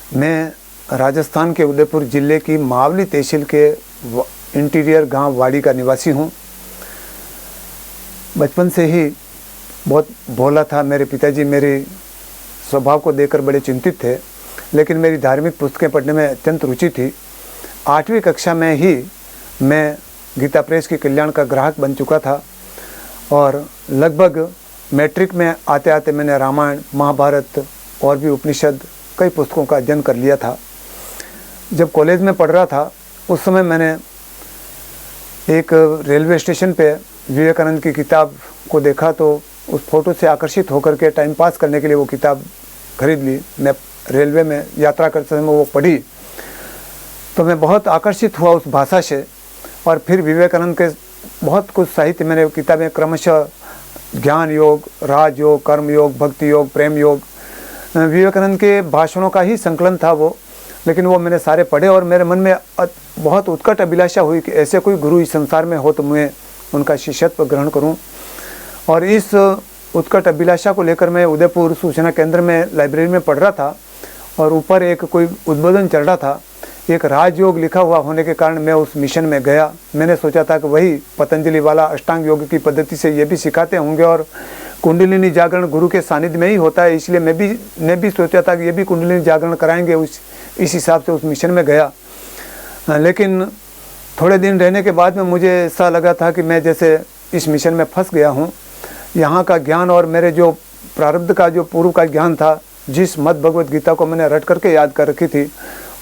मैं राजस्थान के उदयपुर ज़िले की मावली तहसील के इंटीरियर गांव वाड़ी का निवासी हूं। बचपन से ही बहुत भोला था। मेरे पिताजी मेरे स्वभाव को देखकर बड़े चिंतित थे, लेकिन मेरी धार्मिक पुस्तकें पढ़ने में अत्यंत रुचि थी। 8वीं कक्षा में ही मैं गीता प्रेस की कल्याण का ग्राहक बन चुका था और लगभग मैट्रिक में आते आते मैंने रामायण, महाभारत और भी उपनिषद कई पुस्तकों का अध्ययन कर लिया था। जब कॉलेज में पढ़ रहा था उस समय मैंने एक रेलवे स्टेशन पे विवेकानंद की किताब को देखा, तो उस फोटो से आकर्षित होकर के टाइम पास करने के लिए वो किताब खरीद ली। मैं रेलवे में यात्रा करते समय वो पढ़ी तो मैं बहुत आकर्षित हुआ उस भाषा से। और फिर विवेकानंद के बहुत कुछ साहित्य मैंने किताबें क्रमशः ज्ञान योग, राज योग, कर्म योग, भक्ति योग, प्रेम योग, विवेकानंद के भाषणों का ही संकलन था वो, लेकिन वो मैंने सारे पढ़े और मेरे मन में बहुत उत्कट अभिलाषा हुई कि ऐसे कोई गुरु इस संसार में हो तो मैं उनका शिष्यत्व ग्रहण करूं। और इस उत्कट अभिलाषा को लेकर मैं उदयपुर सूचना केंद्र में लाइब्रेरी में पढ़ रहा था और ऊपर एक कोई उद्बोधन चल रहा था। एक राजयोग लिखा हुआ होने के कारण मैं उस मिशन में गया। मैंने सोचा था कि वही पतंजलि वाला अष्टांग योग की पद्धति से ये भी सिखाते होंगे और कुंडलिनी जागरण गुरु के सानिध्य में ही होता है, इसलिए मैं भी सोचा था कि ये भी कुंडलिनी जागरण कराएंगे। इस हिसाब से उस मिशन में गया। लेकिन थोड़े दिन रहने के बाद में मुझे ऐसा लगा था कि मैं जैसे इस मिशन में फंस गया हूँ। यहाँ का ज्ञान और मेरे जो प्रारब्ध का जो पूर्व का ज्ञान था, जिस मद भगवत गीता को मैंने रट करके याद कर रखी थी,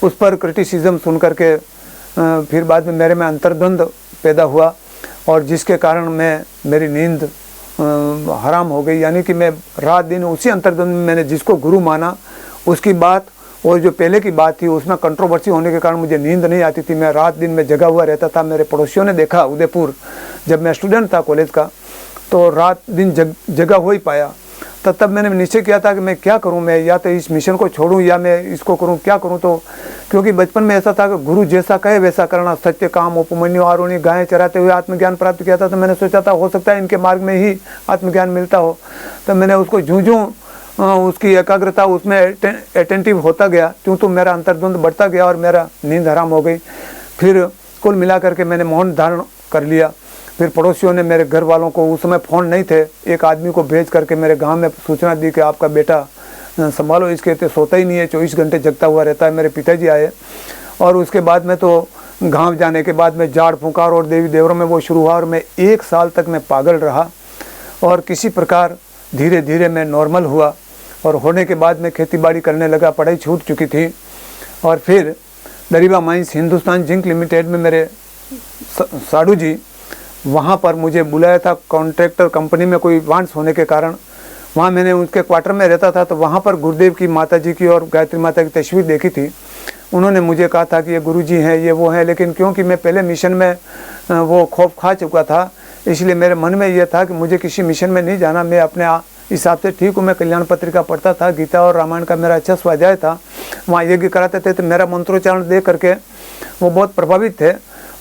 उस पर क्रिटिसिज्म सुन करके फिर बाद में मेरे में अंतर्द्वंद पैदा हुआ और जिसके कारण मेरी नींद हराम हो गई। यानी कि मैं रात दिन उसी अंतर्द्वंद में मैंने जिसको गुरु माना उसकी बात और जो पहले की बात थी उसमें कंट्रोवर्सी होने के कारण मुझे नींद नहीं आती थी। मैं रात दिन में जगा हुआ रहता था। मेरे पड़ोसियों ने देखा उदयपुर, जब मैं स्टूडेंट था कॉलेज का, तो रात दिन जगा हो ही पाया। तब मैंने निश्चय किया था कि मैं क्या करूं, मैं या तो इस मिशन को छोड़ूं या मैं इसको करूं, क्या करूं। तो क्योंकि बचपन में ऐसा था कि गुरु जैसा कहे वैसा करना, सत्य काम उपमन्यु आरुणी गायें चराते हुए आत्मज्ञान प्राप्त किया था। तो मैंने सोचा था हो सकता है इनके मार्ग में ही आत्मज्ञान मिलता हो। तो मैंने उसको जूं उसकी एकाग्रता उसमें अटेंटिव होता गया, क्यों मेरा अंतर्द्वंद बढ़ता गया और मेरा नींद हराम हो गई। फिर कुल मिला करके मैंने मौन धारण कर लिया। फिर पड़ोसियों ने मेरे घर वालों को, उस समय फ़ोन नहीं थे, एक आदमी को भेज करके मेरे गांव में सूचना दी कि आपका बेटा संभालो, इसके तो सोता ही नहीं है, 24 घंटे जगता हुआ रहता है। मेरे पिताजी आए और उसके बाद में तो गांव जाने के बाद में जाड़ फुंकार और देवी देवरों में वो शुरू हुआ और मैं 1 साल तक मैं पागल रहा और किसी प्रकार धीरे धीरे मैं नॉर्मल हुआ। और होने के बाद मैं खेती बाड़ी करने लगा, पढ़ाई छूट चुकी थी। और फिर Dariba mines Hindustan zinc limited में मेरे साधु जी, वहाँ पर मुझे बुलाया था कॉन्ट्रैक्टर कंपनी में कोई वांट्स होने के कारण। वहाँ मैंने उनके क्वार्टर में रहता था, तो वहाँ पर गुरुदेव की माता जी की और गायत्री माता की तस्वीर देखी थी। उन्होंने मुझे कहा था कि ये गुरुजी हैं, ये वो हैं, लेकिन क्योंकि मैं पहले मिशन में वो खौफ खा चुका था, इसलिए मेरे मन में ये था कि मुझे किसी मिशन में नहीं जाना। मैं अपने हिसाब से ठीक हूँ। मैं कल्याण पत्रिका पढ़ता था, गीता और रामायण का मेरा अच्छा स्वाध्याय था। वहाँ यज्ञ कराते थे तो मेरा मंत्रोच्चारण देख करके वो बहुत प्रभावित थे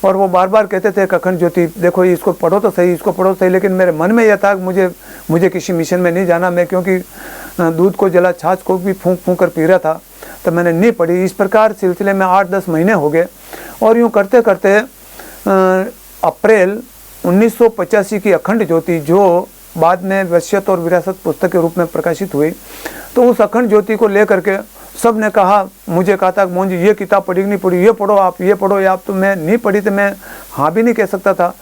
और वो बार बार कहते थे अखंड ज्योति देखो, इसको पढ़ो तो सही, इसको पढ़ो तो सही। लेकिन मेरे मन में यह था कि मुझे किसी मिशन में नहीं जाना। मैं क्योंकि दूध को जला छाछ को भी फूंक फूंक कर पी रहा था, तो मैंने नहीं पढ़ी। इस प्रकार सिलसिले में 8-10 महीने हो गए और यूँ करते करते अप्रैल 1985 की अखंड ज्योति, जो बाद में वसीयत और विरासत पुस्तक के रूप में प्रकाशित हुई, तो उस अखंड ज्योति को लेकर के सब ने मुझे कहा था मोहन जी ये किताब पढ़ी नहीं पढ़ी, ये पढ़ो आप, ये पढ़ो आप। तो मैं नहीं पढ़ी तो मैं हाँ भी नहीं कह सकता था।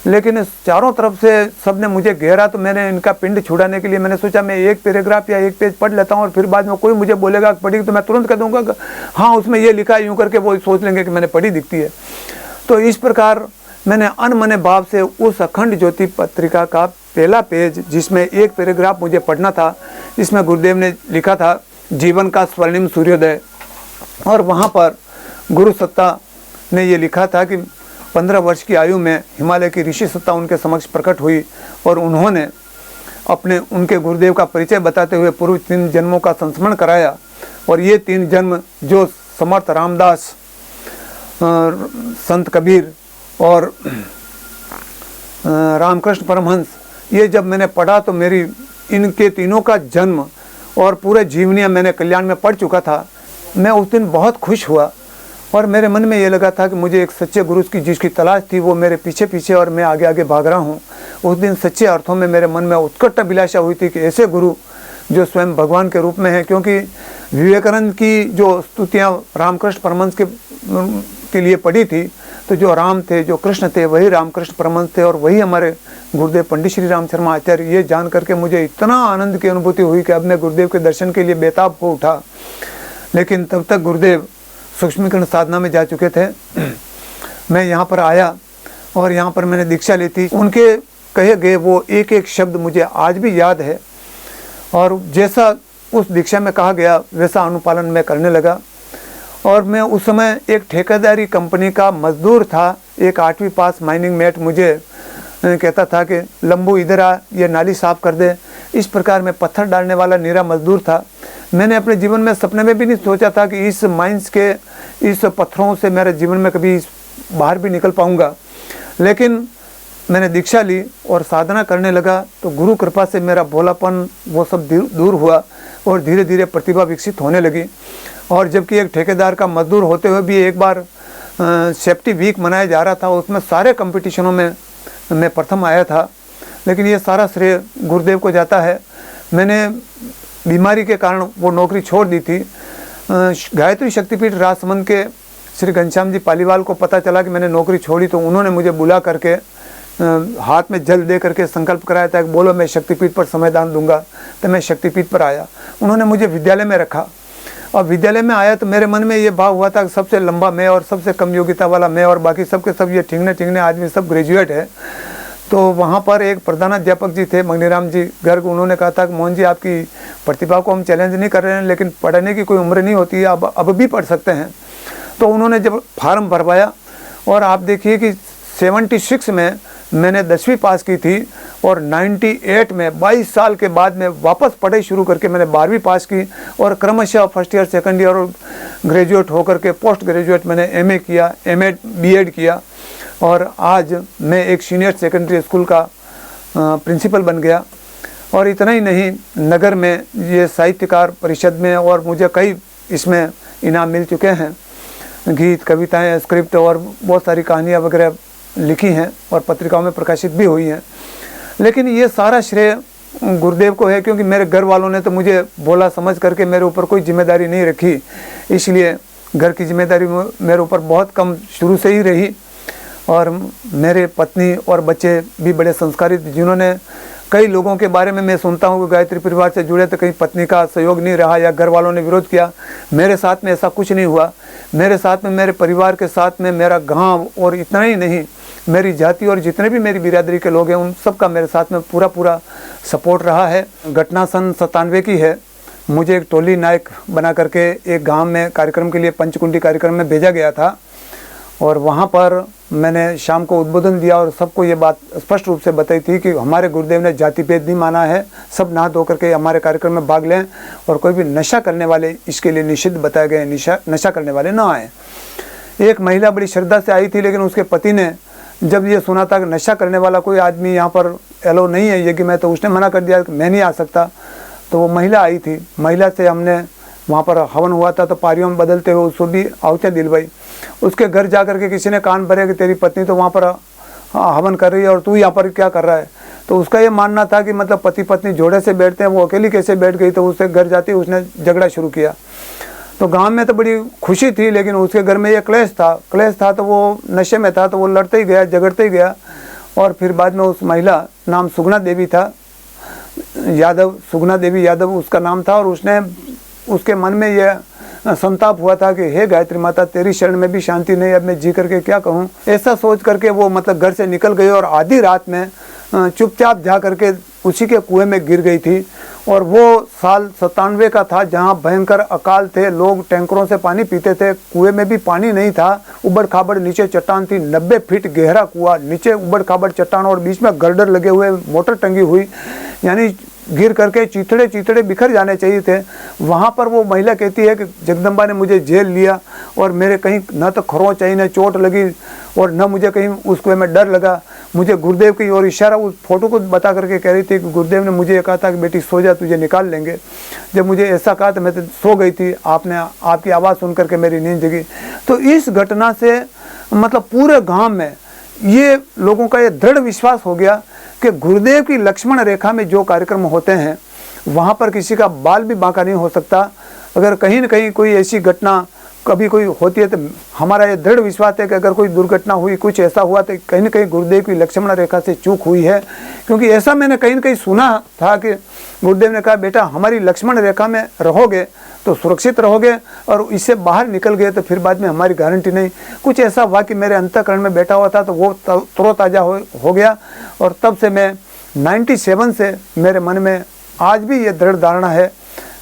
लेकिन चारों तरफ से सब ने मुझे घेरा, तो मैंने इनका पिंड छुड़ाने के लिए मैंने सोचा मैं एक पैराग्राफ या एक पेज पढ़ लेता हूँ और फिर बाद में कोई मुझे बोलेगा पढ़ी तो मैं तुरंत कह दूँगा हाँ उसमें ये लिखा है, यूँ करके वो सोच लेंगे कि मैंने पढ़ी दिखती है। तो इस प्रकार मैंने अनमने भाव से उस अखंड ज्योति पत्रिका का पहला पेज, जिसमें एक पैराग्राफ मुझे पढ़ना था, जिसमें गुरुदेव ने लिखा था जीवन का स्वर्णिम सूर्योदय, और वहाँ पर गुरु सत्ता ने ये लिखा था कि 15 वर्ष की आयु में हिमालय की ऋषि सत्ता उनके समक्ष प्रकट हुई और उन्होंने उनके गुरुदेव का परिचय बताते हुए पूर्व 3 जन्मों का संस्मरण कराया। और ये 3 जन्म जो समर्थ रामदास, संत कबीर और रामकृष्ण परमहंस, ये जब मैंने पढ़ा तो मेरी इनके तीनों का जन्म और पूरे जीवनी मैंने कल्याण में पढ़ चुका था। मैं उस दिन बहुत खुश हुआ और मेरे मन में ये लगा था कि मुझे एक सच्चे गुरु की जिसकी तलाश थी वो मेरे पीछे पीछे और मैं आगे आगे भाग रहा हूँ। उस दिन सच्चे अर्थों में मेरे मन में उत्कट अभिलाषा हुई थी कि ऐसे गुरु जो स्वयं भगवान के रूप में है, क्योंकि विवेकानंद की जो स्तुतियाँ रामकृष्ण परमहंस के लिए पढ़ी थी, तो जो राम थे, जो कृष्ण थे, वही रामकृष्ण परमहंस थे और वही हमारे गुरुदेव पंडित श्री राम शर्मा आचार्य। ये जान करके मुझे इतना आनंद की अनुभूति हुई कि अब मैं गुरुदेव के दर्शन के लिए बेताब हो उठा। लेकिन तब तक गुरुदेव सूक्ष्मीकरण साधना में जा चुके थे। मैं यहाँ पर आया और यहाँ पर मैंने दीक्षा ली थी। उनके कहे गए वो एक एक शब्द मुझे आज भी याद है और जैसा उस दीक्षा में कहा गया वैसा अनुपालन मैं करने लगा। और मैं उस समय एक ठेकेदारी कंपनी का मजदूर था। एक 8वीं पास माइनिंग मेट मुझे कहता था कि लंबू इधर आ, ये नाली साफ कर दे। इस प्रकार मैं पत्थर डालने वाला निरा मजदूर था। मैंने अपने जीवन में सपने में भी नहीं सोचा था कि इस माइंस के इस पत्थरों से मेरे जीवन में कभी बाहर भी निकल पाऊंगा। लेकिन मैंने दीक्षा ली और साधना करने लगा तो गुरु कृपा से मेरा भोलापन वो सब दूर हुआ और धीरे धीरे प्रतिभा विकसित होने लगी। और जबकि एक ठेकेदार का मजदूर होते हुए भी एक बार सेफ्टी वीक मनाया जा रहा था, उसमें सारे कंपटीशनों में मैं प्रथम आया था। लेकिन ये सारा श्रेय गुरुदेव को जाता है। मैंने बीमारी के कारण वो नौकरी छोड़ दी थी। गायत्री शक्तिपीठ राजसमंद के श्री घनश्याम जी पालीवाल को पता चला कि मैंने नौकरी छोड़ी, तो उन्होंने मुझे बुला करके हाथ में जल दे करके संकल्प कराया था कि बोलो मैं शक्तिपीठ पर समयदान दूंगा। तो मैं शक्तिपीठ पर आया। उन्होंने मुझे विद्यालय में रखा और विद्यालय में आया तो मेरे मन में ये भाव हुआ था कि सबसे लंबा मैं और सबसे कम योग्यता वाला मैं और बाकी सबके सब ये ठिंगने आदमी सब ग्रेजुएट है। तो वहाँ पर एक प्रधानाध्यापक जी थे मगनीराम जी गर्ग, उन्होंने कहा था कि मोहन जी आपकी प्रतिभा को हम चैलेंज नहीं कर रहे हैं, लेकिन पढ़ने की कोई उम्र नहीं होती है, अब भी पढ़ सकते हैं। तो उन्होंने जब फार्म भरवाया और आप देखिए कि 76 में मैंने 10वीं पास की थी और 98 में 22 साल के बाद में वापस पढ़ाई शुरू करके मैंने 12वीं पास की और क्रमशः फर्स्ट ईयर सेकंड ईयर और ग्रेजुएट होकर के पोस्ट ग्रेजुएट मैंने एमए किया, एमएड बीएड किया और आज मैं एक सीनियर सेकेंडरी स्कूल का प्रिंसिपल बन गया। और इतना ही नहीं, नगर में ये साहित्यकार परिषद में और मुझे कई इसमें इनाम मिल चुके हैं। गीत, कविताएं, स्क्रिप्ट और बहुत सारी कहानियाँ वगैरह लिखी हैं और पत्रिकाओं में प्रकाशित भी हुई हैं। लेकिन ये सारा श्रेय गुरुदेव को है, क्योंकि मेरे घर वालों ने तो मुझे भोला समझ करके मेरे ऊपर कोई जिम्मेदारी नहीं रखी, इसलिए घर की जिम्मेदारी मेरे ऊपर बहुत कम शुरू से ही रही। और मेरे पत्नी और बच्चे भी बड़े संस्कारित, जिन्होंने कई लोगों के बारे में मैं सुनता हूँ कि गायत्री परिवार से जुड़े तो कहीं पत्नी का सहयोग नहीं रहा या घर वालों ने विरोध किया। मेरे साथ में ऐसा कुछ नहीं हुआ। मेरे साथ में, मेरे परिवार के साथ में मेरा गांव और इतना ही नहीं, मेरी जाति और जितने भी मेरी बिरादरी के लोग हैं उन सब का मेरे साथ में पूरा सपोर्ट रहा है। घटना सन 97 की है। मुझे एक टोली नायक बना करके एक गाँव में कार्यक्रम के लिए, पंचकुंडी कार्यक्रम में भेजा गया था और वहाँ पर मैंने शाम को उद्बोधन दिया और सबको ये बात स्पष्ट रूप से बताई थी कि हमारे गुरुदेव ने जाति भेद नहीं माना है, सब नहा धो करके हमारे कार्यक्रम में भाग लें और कोई भी नशा करने वाले इसके लिए निषिद्ध बताए गए, नशा करने वाले ना आए। एक महिला बड़ी श्रद्धा से आई थी, लेकिन उसके पति ने जब ये सुना था कि नशा करने वाला कोई आदमी यहाँ पर एलो नहीं है यज्ञ में, तो उसने मना कर दिया कि मैं नहीं आ सकता। तो वो महिला आई थी, महिला से हमने वहाँ पर हवन हुआ था तो पारियों में बदलते हुए उसको भी आहुतियाँ दिलवाई। उसके घर जा कर के किसी ने कान भरे कि तेरी पत्नी तो वहाँ पर हवन कर रही है और तू यहाँ पर क्या कर रहा है। तो उसका ये मानना था कि मतलब पति पत्नी जोड़े से बैठते हैं, वो अकेली कैसे बैठ गई। तो उसके घर जाते उसने झगड़ा शुरू किया। तो गांव में तो बड़ी खुशी थी, लेकिन उसके घर में ये क्लेश था तो वो नशे में था, तो वो लड़ते ही गया, झगड़ते ही गया। और फिर बाद में उस महिला, नाम सुगना देवी था, यादव, सुगना देवी यादव उसका नाम था, और उसने उसके मन में यह संताप हुआ था कि हे गायत्री माता, तेरी शरण में भी शांति नहीं, अब मैं जी करके क्या कहूँ। ऐसा सोच करके वो मतलब घर से निकल गई और आधी रात में चुपचाप जा करके उसी के कुएं में गिर गई थी। और वो साल 97 का था जहाँ भयंकर अकाल थे, लोग टैंकरों से पानी पीते थे, कुएं में भी पानी नहीं था, उबड़ खाबड़ नीचे चट्टान थी, 90 फीट गहरा कुआं, नीचे उबड़ खाबड़ चट्टान और बीच में गर्डर लगे हुए, मोटर टंगी हुई, यानी गिर करके चीथड़े बिखर जाने चाहिए थे। वहाँ पर वो महिला कहती है कि जगदम्बा ने मुझे जेल लिया और मेरे कहीं न तो खरोंच आई, न चोट लगी और न मुझे कहीं उस कुएं में डर लगा। मुझे गुरुदेव की ओर इशारा उस फोटो को बता करके कह रही थी कि गुरुदेव ने मुझे कहा था कि बेटी सो जा, तुझे निकाल लेंगे। जब मुझे ऐसा कहा तो मैं तो सो गई थी, आपकी आवाज़ सुन करके मेरी नींद जगी। तो इस घटना से मतलब पूरे गांव में ये लोगों का ये दृढ़ विश्वास हो गया कि गुरुदेव की लक्ष्मण रेखा में जो कार्यक्रम होते हैं वहाँ पर किसी का बाल भी बांका नहीं हो सकता। अगर कहीं न कहीं कोई ऐसी घटना कभी कोई होती है तो हमारा ये दृढ़ विश्वास है कि अगर कोई दुर्घटना हुई, कुछ ऐसा हुआ तो कहीं न कहीं गुरुदेव की लक्ष्मण रेखा से चूक हुई है। क्योंकि ऐसा मैंने कहीं न कहीं सुना था कि गुरुदेव ने कहा बेटा हमारी लक्ष्मण रेखा में रहोगे तो सुरक्षित रहोगे, और इससे बाहर निकल गए तो फिर बाद में हमारी गारंटी नहीं। कुछ ऐसा हुआ कि मेरे अंतःकरण में बैठा हुआ था तो वो तरोताज़ा हो गया, और तब से मैं 97 से मेरे मन में आज भी ये दृढ़ धारणा है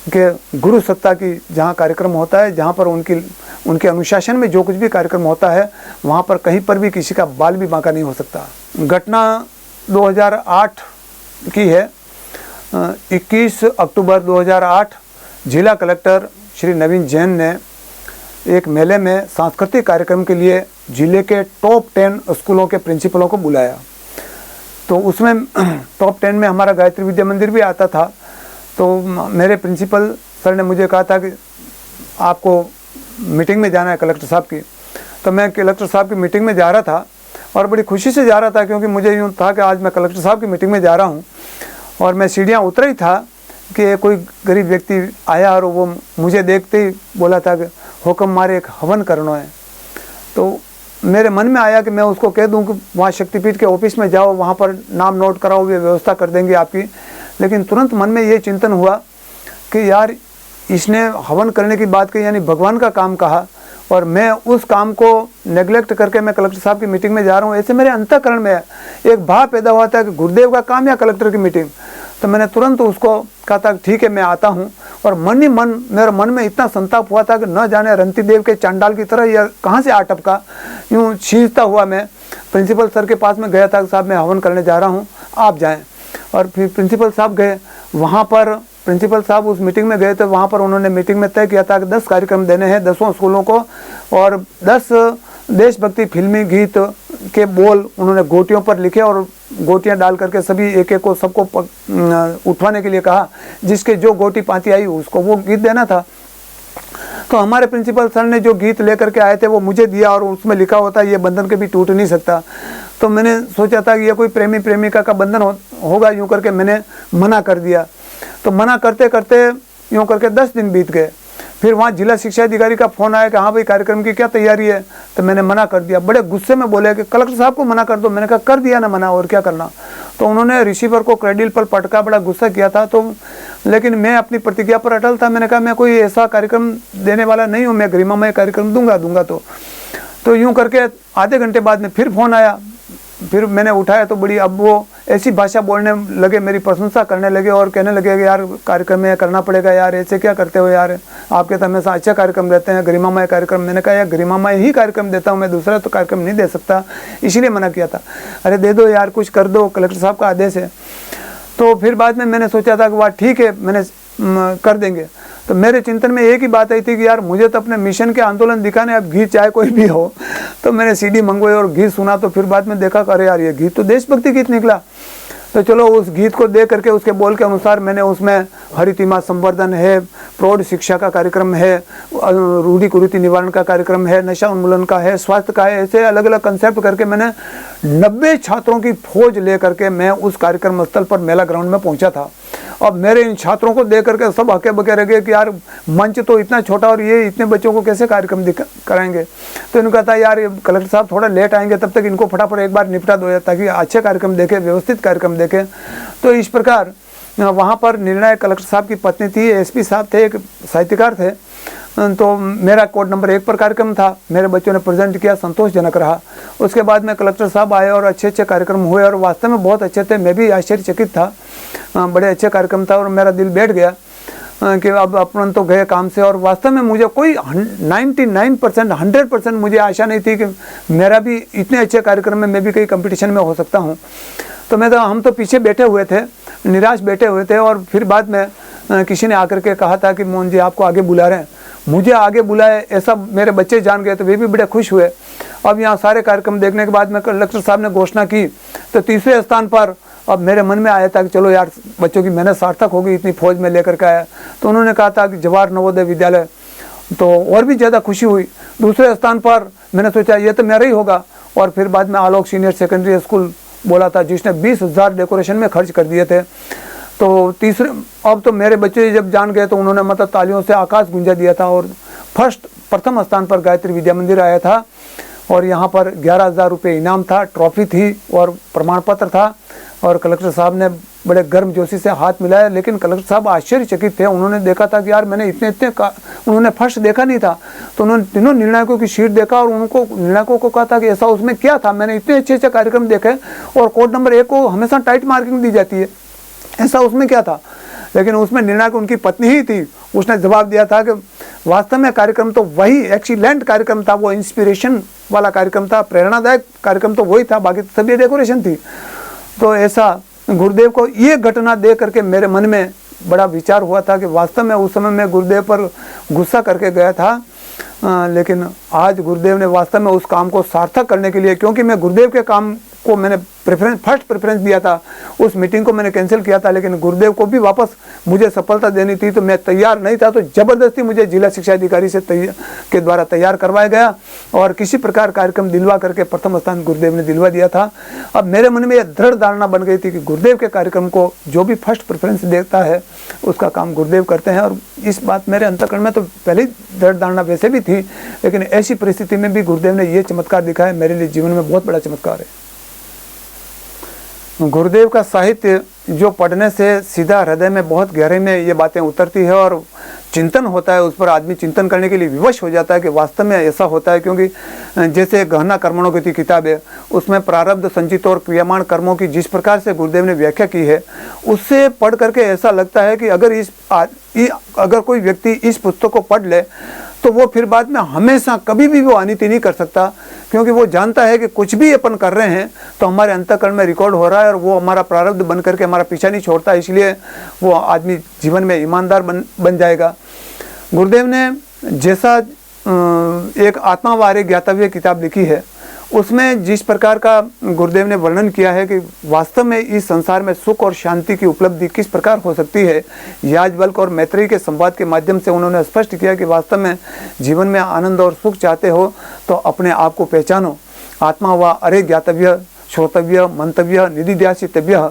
कि गुरु सत्ता की जहाँ कार्यक्रम होता है, जहाँ पर उनके अनुशासन में जो कुछ भी कार्यक्रम होता है वहाँ पर कहीं पर भी किसी का बाल भी बांका नहीं हो सकता। घटना 2008 की है। 21 अक्टूबर 2008 जिला कलेक्टर श्री नवीन जैन ने एक मेले में सांस्कृतिक कार्यक्रम के लिए जिले के टॉप 10 स्कूलों के प्रिंसिपलों को बुलाया। तो उसमें टॉप 10 में हमारा गायत्री विद्या मंदिर भी आता था। तो मेरे प्रिंसिपल सर ने मुझे कहा था कि आपको मीटिंग में जाना है कलेक्टर साहब की। तो मैं कलेक्टर साहब की मीटिंग में जा रहा था और बड़ी खुशी से जा रहा था, क्योंकि मुझे यूँ था कि आज मैं कलेक्टर साहब की मीटिंग में जा रहा हूँ। और मैं सीढ़ियाँ उतर ही था कि कोई गरीब व्यक्ति आया और वो मुझे देखते ही बोला था कि हुक्म मारे एक हवन करना है। तो मेरे मन में आया कि मैं उसको कह दूं कि वहाँ शक्तिपीठ के ऑफिस में जाओ, वहाँ पर नाम नोट कराओ, वे व्यवस्था कर देंगे आपकी। लेकिन तुरंत मन में ये चिंतन हुआ कि यार इसने हवन करने की बात कही, यानी भगवान का काम कहा, और मैं उस काम को नेग्लेक्ट करके मैं कलेक्टर साहब की मीटिंग में जा रहा हूँ। ऐसे मेरे अंतःकरण में एक भाव पैदा हुआ था कि गुरुदेव का काम या कलेक्टर की मीटिंग। तो मैंने तुरंत उसको कहा था ठीक है मैं आता हूँ। और मन ही मन मेरे मन में इतना संताप हुआ था कि न जाने रंती देव के चांडाल की तरह यह कहाँ से आ टपका। यूँ छींचता हुआ मैं प्रिंसिपल सर के पास में गया था कि साहब मैं हवन करने जा रहा हूँ, आप जाएँ। और फिर प्रिंसिपल साहब गए वहाँ पर। प्रिंसिपल साहब उस मीटिंग में गए तो वहाँ पर उन्होंने मीटिंग में तय किया था कि 10 कार्यक्रम देने हैं 10 स्कूलों को, और 10 देशभक्ति फिल्मी गीत के बोल उन्होंने गोटियों पर लिखे और गोटियां डाल करके सभी एक एक को सबको उठवाने के लिए कहा। जिसके जो गोटी पाती आई उसको वो गीत देना था। तो हमारे प्रिंसिपल सर ने जो गीत लेकर के आए थे वो मुझे दिया, और उसमें लिखा होता है ये बंधन कभी टूट नहीं सकता। तो मैंने सोचा था कि ये कोई प्रेमी प्रेमिका का बंधन होगा, यूँ करके मैंने मना कर दिया। तो मना करते करते यूँ करके 10 दिन बीत गए। फिर वहाँ जिला शिक्षा अधिकारी का फ़ोन आया कि हाँ भाई कार्यक्रम की क्या तैयारी है। तो मैंने मना कर दिया। बड़े गुस्से में बोले कि कलेक्टर साहब को मना कर दो। मैंने कहा कर दिया ना मना, और क्या करना। तो उन्होंने रिसीवर को क्रेडिल पर पटका, बड़ा गुस्सा किया था। तो लेकिन मैं अपनी प्रतिज्ञा पर अटल था। मैंने कहा मैं कोई ऐसा कार्यक्रम देने वाला नहीं हूँ, मैं गरिमामय कार्यक्रम दूंगा। तो यूँ करके आधे घंटे बाद में फिर फ़ोन आया। फिर मैंने उठाया तो बड़ी अब वो ऐसी भाषा बोलने लगे, मेरी प्रशंसा करने लगे और कहने लगे कि यार कार्यक्रम में करना पड़ेगा यार, ऐसे क्या करते हो यार, आपके तो हमेशा अच्छा कार्यक्रम देते हैं, गरिमामय कार्यक्रम। मैंने कहा यार गरिमामय ही कार्यक्रम देता हूँ मैं, दूसरा तो कार्यक्रम नहीं दे सकता, इसीलिए मना किया था। अरे दे दो यार, कुछ कर दो, कलेक्टर साहब का आदेश है। तो फिर बाद में मैंने सोचा था कि वाह ठीक है, मैंने कर देंगे। तो मेरे चिंतन में एक ही बात आई थी कि यार मुझे तो अपने मिशन के आंदोलन दिखाने, अब गीत चाहे कोई भी हो। तो मैंने सीडी मंगवाई और गीत सुना। तो फिर बाद में देखा अरे यार ये गीत तो देशभक्ति गीत निकला। तो चलो उस गीत को देख करके उसके बोल के अनुसार मैंने उसमें हरितिमा संवर्धन है, प्रौढ़ शिक्षा का कार्यक्रम है, रूढ़ि कुरीति निवारण का कार्यक्रम है, नशा उन्मूलन का है, स्वास्थ्य का है, ऐसे अलग अलग कंसेप्ट करके मैंने 90 छात्रों की फौज ले करके मैं उस कार्यक्रम स्थल पर मेला ग्राउंड में पहुंचा था। अब मेरे इन छात्रों को देख करके सब हके बके रह गए कि यार मंच तो इतना छोटा और ये इतने बच्चों को कैसे कार्यक्रम कराएंगे। तो इन्होंने कहा था यार कलेक्टर साहब थोड़ा लेट आएंगे, तब तक इनको फटाफट एक बार निपटा दो ताकि अच्छे कार्यक्रम देखें, व्यवस्थित कार्यक्रम देखें। तो इस प्रकार वहाँ पर निर्णय कलेक्टर साहब की पत्नी थी, एसपी साहब थे, एक साहित्यकार थे। तो मेरा कोड नंबर 1 पर कार्यक्रम था, मेरे बच्चों ने प्रेजेंट किया, संतोषजनक रहा। उसके बाद में कलेक्टर साहब आए और अच्छे अच्छे कार्यक्रम हुए और वास्तव में बहुत अच्छे थे। मैं भी आश्चर्यचकित था, बड़े अच्छे कार्यक्रम था और मेरा दिल बैठ गया कि अब अपन तो गए काम से। और वास्तव में मुझे कोई 99% 100% मुझे आशा नहीं थी कि मेरा भी इतने अच्छे कार्यक्रम में मैं भी कहीं कंपटीशन में हो सकता हूँ। तो हम तो पीछे बैठे हुए थे, निराश बैठे हुए थे। और फिर बाद में किसी ने आकर के कहा था कि मोहन जी आपको आगे बुला रहे हैं। मुझे आगे बुलाए ऐसा मेरे बच्चे जान गए तो वे भी बड़े खुश हुए। अब यहाँ सारे कार्यक्रम देखने के बाद में कलेक्टर साहब ने घोषणा की तो तीसरे स्थान पर अब मेरे मन में आया था कि चलो यार बच्चों की मेहनत सार्थक होगी, इतनी फौज में लेकर के आया। तो उन्होंने कहा था कि जवाहर नवोदय विद्यालय, तो और भी ज़्यादा खुशी हुई। दूसरे स्थान पर मैंने सोचा ये तो मेरा ही होगा। और फिर बाद में आलोक सीनियर सेकेंडरी स्कूल बोला था जिसने 20,000 डेकोरेशन में खर्च कर दिए थे। तो तीसरे अब तो मेरे बच्चे जब जान गए तो उन्होंने मतलब तालियों से आकाश गूंजा दिया था। और प्रथम स्थान पर गायत्री विद्या मंदिर आया था और यहाँ पर 11,000 रुपये इनाम था, ट्रॉफी थी और प्रमाण पत्र था। और कलेक्टर साहब ने बड़े गर्मजोशी से हाथ मिलाया, लेकिन कलेक्टर साहब आश्चर्यचकित थे। उन्होंने देखा था कि यार मैंने इतने उन्होंने फर्स्ट देखा नहीं था। तो उन्होंने तीनों निर्णायकों की शीट देखा और उनको निर्णायकों को कहा था कि ऐसा उसमें क्या था, मैंने इतने अच्छे अच्छे कार्यक्रम देखे और कोड नंबर 1 को हमेशा टाइट मार्किंग दी जाती है, ऐसा उसमें क्या था। लेकिन उसमें निर्णायक उनकी पत्नी ही थी। उसने जवाब दिया था कि वास्तव में कार्यक्रम तो वही एक्सीलेंट कार्यक्रम था, वो इंस्पिरेशन वाला कार्यक्रम था, प्रेरणादायक कार्यक्रम तो वही था, बाकी तो सभी डेकोरेशन थी। तो ऐसा गुरुदेव को ये घटना देख करके मेरे मन में बड़ा विचार हुआ था कि वास्तव में उस समय मैं गुरुदेव पर गुस्सा करके गया था, लेकिन आज गुरुदेव ने वास्तव में उस काम को सार्थक करने के लिए, क्योंकि मैं गुरुदेव के काम को मैंने फर्स्ट प्रेफरेंस दिया था, उस मीटिंग को मैंने कैंसिल किया था, लेकिन गुरुदेव को भी वापस मुझे सफलता देनी थी। तो मैं तैयार नहीं था, तो ज़बरदस्ती मुझे जिला शिक्षा अधिकारी से के द्वारा तैयार करवाया गया और किसी प्रकार कार्यक्रम दिलवा करके प्रथम स्थान गुरुदेव ने दिलवा दिया था। अब मेरे मन में यह दृढ़ धारणा बन गई थी कि गुरुदेव के कार्यक्रम को जो भी फर्स्ट प्रेफरेंस देता है उसका काम गुरुदेव करते हैं। और इस बात मेरे अंतःकरण में तो पहले दृढ़ धारणा वैसे भी थी, लेकिन ऐसी परिस्थिति में भी गुरुदेव ने ये चमत्कार दिखाया, मेरे लिए जीवन में बहुत बड़ा चमत्कार है। गुरुदेव का साहित्य जो पढ़ने से सीधा हृदय में बहुत गहरे में ये बातें उतरती है और चिंतन होता है, उस पर आदमी चिंतन करने के लिए विवश हो जाता है कि वास्तव में ऐसा होता है। क्योंकि जैसे गहना कर्मणों की किताब है, उसमें प्रारब्ध, संचित और क्रियामाण कर्मों की जिस प्रकार से गुरुदेव ने व्याख्या की है, उससे पढ़ करके ऐसा लगता है कि अगर कोई व्यक्ति इस पुस्तक को पढ़ ले तो वो फिर बाद में हमेशा कभी भी वो अनिति नहीं कर सकता, क्योंकि वो जानता है कि कुछ भी अपन कर रहे हैं तो हमारे अंतःकरण में रिकॉर्ड हो रहा है और वो हमारा प्रारब्ध बन करके हमारा पीछा नहीं छोड़ता। इसलिए वो आदमी जीवन में ईमानदार बन जाएगा। गुरुदेव ने जैसा एक आत्मा व आर्य ज्ञातव्य किताब लिखी है, उसमें जिस प्रकार का गुरुदेव ने वर्णन किया है कि वास्तव में इस संसार में सुख और शांति की उपलब्धि किस प्रकार हो सकती है, याज्ञवल्क्य और मैत्रेयी के संवाद के माध्यम से उन्होंने स्पष्ट किया कि वास्तव में जीवन में आनंद और सुख चाहते हो तो अपने आप को पहचानो। आत्मा व आर्य ज्ञातव्य, श्रोतव्य, मंतव्य, निधिध्यासितव्य।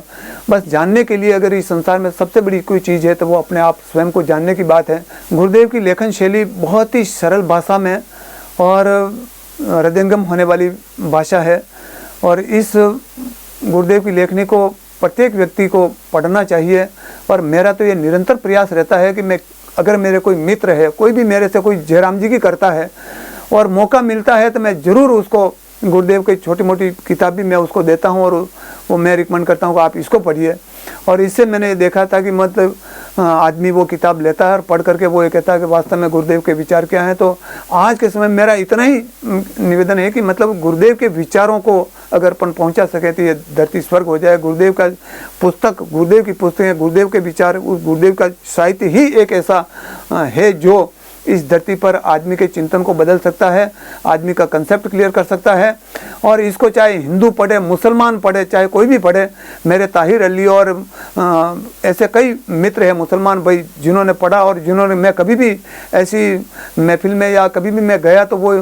बस जानने के लिए अगर इस संसार में सबसे बड़ी कोई चीज़ है तो वो अपने आप स्वयं को जानने की बात है। गुरुदेव की लेखन शैली बहुत ही सरल भाषा में और हृदयंगम होने वाली भाषा है और इस गुरुदेव की लेखनी को प्रत्येक व्यक्ति को पढ़ना चाहिए। और मेरा तो ये निरंतर प्रयास रहता है कि मैं अगर मेरे कोई मित्र है, कोई भी मेरे से कोई जयराम जी की करता है और मौका मिलता है तो मैं ज़रूर उसको गुरुदेव की छोटी मोटी किताब भी मैं उसको देता हूँ और वो मैं रिकमेंड करता हूँ कि आप इसको पढ़िए। और इससे मैंने देखा था कि मतलब आदमी वो किताब लेता है और पढ़ करके वो ये कहता है कि वास्तव में गुरुदेव के विचार क्या हैं। तो आज के समय मेरा इतना ही निवेदन है कि मतलब गुरुदेव के विचारों को अगर अपन पहुंचा सके तो ये धरती स्वर्ग हो जाए। गुरुदेव का पुस्तक, गुरुदेव की पुस्तकें, गुरुदेव के विचार, उस गुरुदेव का साहित्य ही एक ऐसा है जो इस धरती पर आदमी के चिंतन को बदल सकता है, आदमी का कंसेप्ट क्लियर कर सकता है। और इसको चाहे हिंदू पढ़े, मुसलमान पढ़े, चाहे कोई भी पढ़े। मेरे ताहिर अली और ऐसे कई मित्र हैं मुसलमान भाई जिन्होंने पढ़ा और जिन्होंने, मैं कभी भी ऐसी महफिल में या कभी भी मैं गया तो वो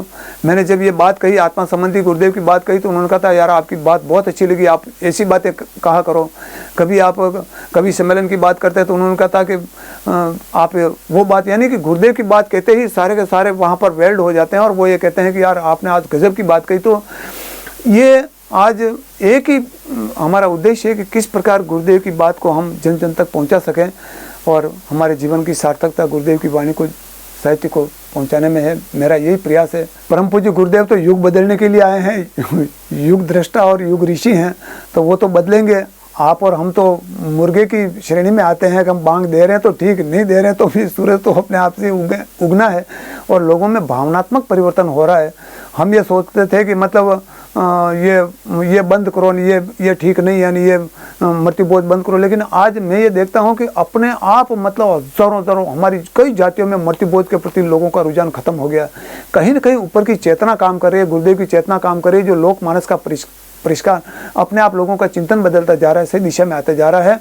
मैंने जब ये बात कही आत्मा संबंधी गुरुदेव की बात कही तो उन्होंने कहा था यार आपकी बात बहुत अच्छी लगी, आप ऐसी बातें कहा करो। कभी सम्मेलन की बात करते तो उन्होंने कहा था कि आप वो बात, यानी कि गुरुदेव की बात कहते ही सारे के सारे वहाँ पर वेल्ड हो जाते हैं और वो ये कहते हैं कि यार आपने आज गजब की बात कही। तो ये आज एक ही हमारा उद्देश्य है कि किस प्रकार गुरुदेव की बात को हम जन जन तक पहुंचा सकें और हमारे जीवन की सार्थकता गुरुदेव की वाणी को, साहित्य को पहुंचाने में है। मेरा यही प्रयास है। परम पूज्य गुरुदेव तो युग बदलने के लिए आए हैं, युग दृष्टा और युग ऋषि हैं, तो वो तो बदलेंगे। आप और हम तो मुर्गे की श्रेणी में आते हैं कि हम बांग दे रहे हैं तो ठीक, नहीं दे रहे हैं तो फिर सूरज तो अपने आप से उगना है। और लोगों में भावनात्मक परिवर्तन हो रहा है। हम ये सोचते थे कि मतलब ये बंद करो, ये ठीक नहीं, यानी ये मृत्यु बोझ बंद करो। लेकिन आज मैं ये देखता हूँ कि अपने आप मतलब हजारों हमारी कई जातियों में मृत्यु बोझ के प्रति लोगों का रुझान खत्म हो गया। कहीं न कहीं ऊपर की चेतना काम कर रही है, गुरुदेव की चेतना काम कर रही है, जो लोक मानस का परिष्कार अपने आप लोगों का चिंतन बदलता जा रहा है, सही दिशा में आता जा रहा है।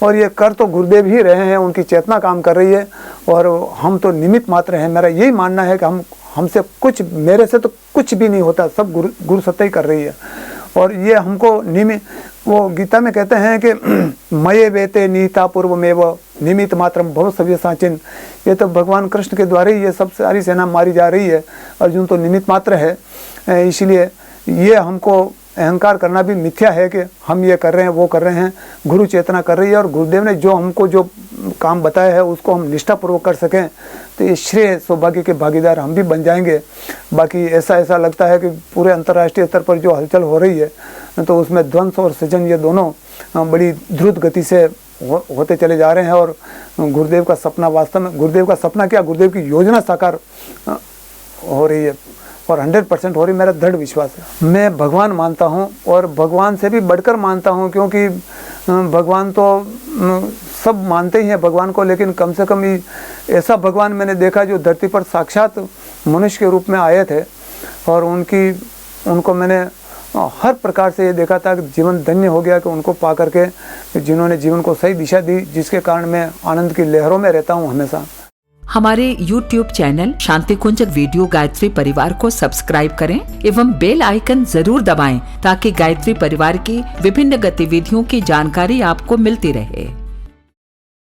और ये कर तो गुरुदेव ही रहे हैं, उनकी चेतना काम कर रही है और हम तो निमित्त मात्र हैं। मेरा यही मानना है कि हमसे कुछ, मेरे से तो कुछ भी नहीं होता, सब गुरु सत्ता ही कर रही है। और ये हमको वो गीता में कहते हैं कि मये वेते नीता पूर्वमेव निमित्त मात्रम भव सव्य साचिन। ये तो भगवान कृष्ण के द्वारा ही ये सब सारी सेना मारी जा रही है, अर्जुन तो निमित्त मात्र है। इसलिए ये हमको अहंकार करना भी मिथ्या है कि हम ये कर रहे हैं, वो कर रहे हैं। गुरु चेतना कर रही है और गुरुदेव ने जो हमको जो काम बताया है उसको हम निष्ठापूर्वक कर सकें तो ये श्रेय सौभाग्य के भागीदार हम भी बन जाएंगे। बाकी ऐसा लगता है कि पूरे अंतर्राष्ट्रीय स्तर पर जो हलचल हो रही है तो उसमें ध्वंस और सृजन ये दोनों बड़ी द्रुत गति से होते चले जा रहे हैं। और गुरुदेव का सपना, वास्तव में गुरुदेव का सपना क्या, गुरुदेव की योजना साकार हो रही है और 100% हो रही, मेरा दृढ़ विश्वास है। मैं भगवान मानता हूँ और भगवान से भी बढ़कर मानता हूँ, क्योंकि भगवान तो सब मानते ही हैं भगवान को, लेकिन कम से कम ऐसा भगवान मैंने देखा जो धरती पर साक्षात मनुष्य के रूप में आए थे और उनको मैंने हर प्रकार से ये देखा था कि जीवन धन्य हो गया कि उनको पा करके, जिन्होंने जीवन को सही दिशा दी, जिसके कारण मैं आनंद की लहरों में रहता हूँ हमेशा। हमारे YouTube चैनल शांति कुंज वीडियो गायत्री परिवार को सब्सक्राइब करें एवं बेल आइकन जरूर दबाएं ताकि गायत्री परिवार की विभिन्न गतिविधियों की जानकारी आपको मिलती रहे।